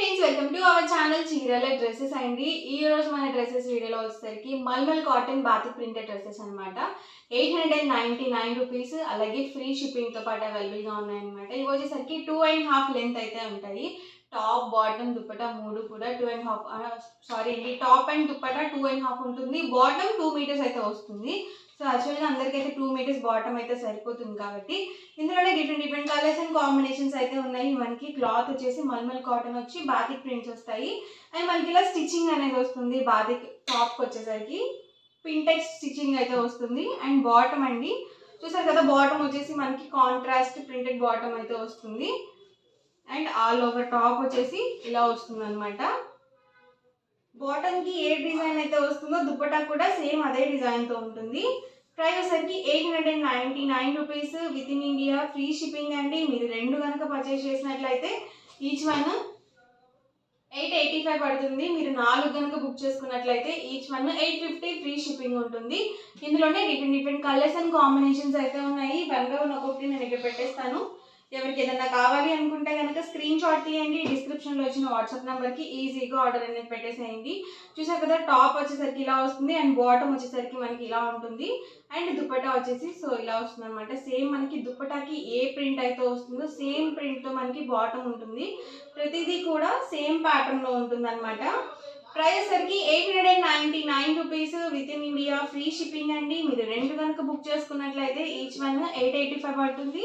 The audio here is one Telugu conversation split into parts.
Friends, welcome to our channel చీరల డ్రెస్సెస్ అండి. ఈ రోజు మన డ్రెస్సెస్ వీడియోలో వచ్చేసరికి mulmul cotton batik printed dresses అనమాట. 899 రూపీస్, అలాగే ఫ్రీ షిప్పింగ్తో పాటు అవైలబుల్గా ఉన్నాయన్నమాట. ఇవి వచ్చేసరికి 2.5 లెంత్ అయితే ఉంటాయి. టాప్ బాటమ్ దుప్పటా మూడు కూడా 2.5 టాప్ అండ్ దుప్పటా 2.5 ఉంటుంది. బాటమ్ 2 మీటర్స్ అయితే వస్తుంది. సో యాక్చువల్గా అందరికైతే 2 మీటర్స్ బాటమ్ అయితే సరిపోతుంది కాబట్టి ఇందులోనే డిఫరెంట్ కలర్స్ అండ్ కాంబినేషన్స్ అయితే ఉన్నాయి. మనకి క్లాత్ వచ్చేసి మల్మల్ కాటన్ వచ్చి బాతిక్ ప్రింట్స్ వస్తాయి. అండ్ మనకి ఇలా స్టిచ్చింగ్ అనేది వస్తుంది. బాతిక్ టాప్కి వచ్చేసరికి పింటెక్స్ స్టిచ్చింగ్ అయితే వస్తుంది. అండ్ బాటమ్ అండి చూసారు కదా, బాటమ్ వచ్చేసి మనకి కాంట్రాస్ట్ ప్రింటెడ్ బాటమ్ అయితే వస్తుంది. అండ్ ఆల్ ఓవర్ టాప్ వచ్చేసి ఇలా వస్తుంది అనమాట. బాటమ్కి ఏ డిజైన్ అయితే వస్తుందో దుప్పటా కూడా సేమ్ అదే డిజైన్తో ఉంటుంది. ప్రైస్ వచ్చేసరికి 899 rupees with in India, free shipping అండి. మీరు రెండు కనుక పర్చేస్ చేసినట్లయితే ఈచ్ వన్ 885 పడుతుంది. మీరు 4 కనుక బుక్ చేసుకున్నట్లయితే ఈచ్ వన్ 850 ఫ్రీ షిప్పింగ్ ఉంటుంది. ఇందులోనే డిఫరెంట్ కలర్స్ అండ్ కాంబినేషన్స్ అయితే ఉన్నాయి. వన్గా ఒక్కొక్కటి నేను ఇక్కడ పెట్టేస్తాను. ఎవరికి ఏదైనా కావాలి అనుకుంటే కనుక స్క్రీన్ షాట్ తీయండి. డిస్క్రిప్షన్లో వచ్చిన వాట్సాప్ నెంబర్కి ఈజీగా ఆర్డర్ అనేది పెట్టేసేయండి. చూసారు కదా, టాప్ వచ్చేసరికి ఇలా వస్తుంది. అండ్ బాటమ్ వచ్చేసరికి మనకి ఇలా ఉంటుంది. అండ్ దుప్పటా వచ్చేసి సో ఇలా వస్తుంది అనమాట. సేమ్ మనకి దుప్పటాకి ఏ ప్రింట్ అయితే వస్తుందో సేమ్ ప్రింట్తో మనకి బాటమ్ ఉంటుంది. ప్రతిదీ కూడా సేమ్ ప్యాటర్న్లో ఉంటుంది అనమాట. ప్రైస్ సరికి 899 rupees with in India, free shipping అండి. మీరు రెండు కనుక బుక్ చేసుకున్నట్లయితే ఈచ్ వన్ 885 పడుతుంది.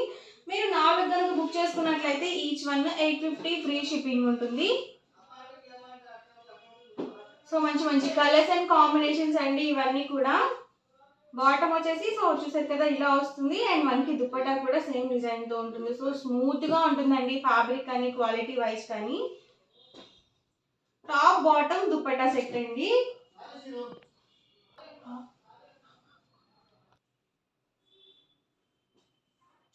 మీరు 4 కనుక బుక్ చేసుకున్నట్లయితే ఈచ్ వన్ 850 ఫ్రీ షిప్పింగ్ ఉంటుంది. సో మంచి కలర్స్ అండ్ కాంబినేషన్స్ అండి ఇవన్నీ కూడా. బాటమ్ వచ్చేసి సో చూసారు కదా ఇలా వస్తుంది. అండ్ మనకి దుప్పటా కూడా సేమ్ డిజైన్తో ఉంటుంది. సో స్మూత్గా ఉంటుందండి ఫ్యాబ్రిక్ కానీ క్వాలిటీ వైజ్ కానీ. టాప్ బాటమ్ దుప్పటా సెట్ అండి.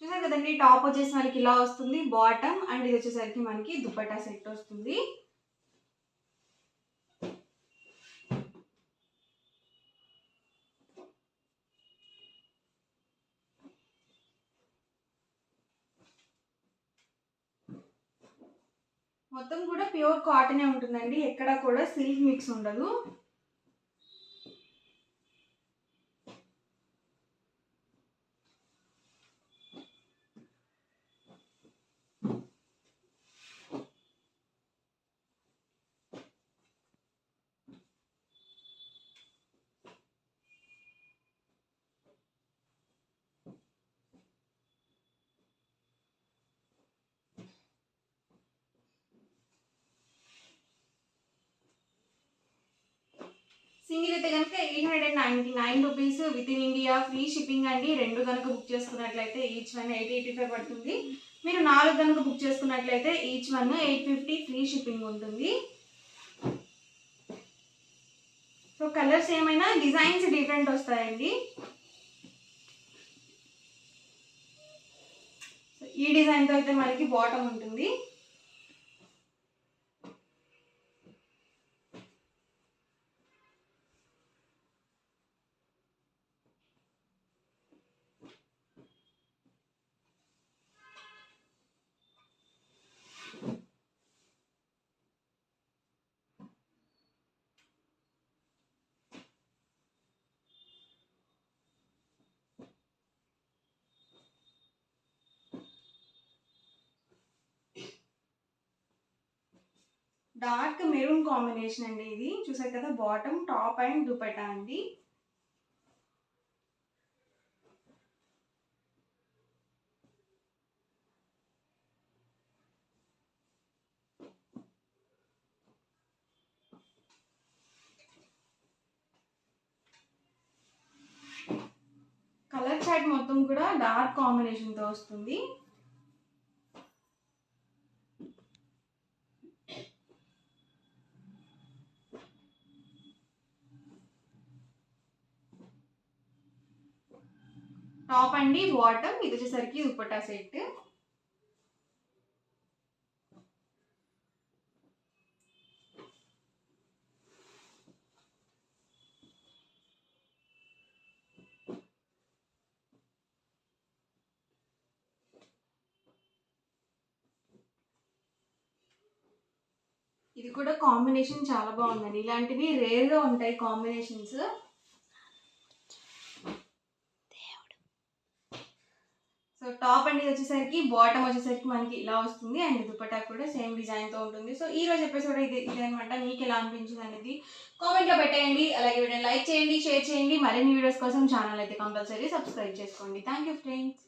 చూసారు కదండి, టాప్ వచ్చేసి మనకి ఇలా వస్తుంది బాటమ్. అండ్ ఇది వచ్చేసరికి మనకి దుప్పటా సెట్ వస్తుంది. మొత్తం కూడా ప్యూర్ కాటనే ఉంటుందండి, ఎక్కడ కూడా సిల్క్ మిక్స్ ఉండదు. సింగిల్ అయితే కనుక 899 rupees with in India, free shipping అండి. రెండు కనుక బుక్ చేసుకున్నట్లయితే ఈచ్ వన్ 885 పడుతుంది. మీరు 4 కనుక బుక్ చేసుకున్నట్లయితే ఈచ్ వన్ 850 ఫ్రీ షిప్పింగ్ ఉంటుంది. సో కలర్స్ ఏమైనా డిజైన్స్ డిఫరెంట్ వస్తాయండి. ఈ డిజైన్తో అయితే మనకి బాటమ్ ఉంటుంది. డార్క్ మెరూన్ కాంబినేషన్ అండి ఇది. చూసారు కదా, బాటమ్ టాప్ అండ్ దుపట్టా అండి. కలర్ చార్ట్ మొత్తం కూడా డార్క్ కాంబినేషన్తో వస్తుంది. టాప్ అండి బాటమ్, ఇది వచ్చేసరికి దుపట్టా సెట్. ఇది కూడా కాంబినేషన్ చాలా బాగుందండి. ఇలాంటివి రేర్గా ఉంటాయి కాంబినేషన్స్. సో టాప్ అండ్ ఇది వచ్చేసరికి బాటమ్ వచ్చేసరికి మనకి ఇలా వస్తుంది అండ్ దుపట్టా కూడా సేమ్ డిజైన్తో ఉంటుంది. సో ఈ రోజు ఎపిసోడ్ ఇదనమాట. మీకు ఎలా అనిపించింది అనేది కామెంట్లో పెట్టేయండి. అలాగే వీడియోని లైక్ చేయండి, షేర్ చేయండి. మరిన్ని వీడియోస్ కోసం ఛానల్ అయితే కంపల్సరీ సబ్స్క్రైబ్ చేసుకోండి. Thank you friends.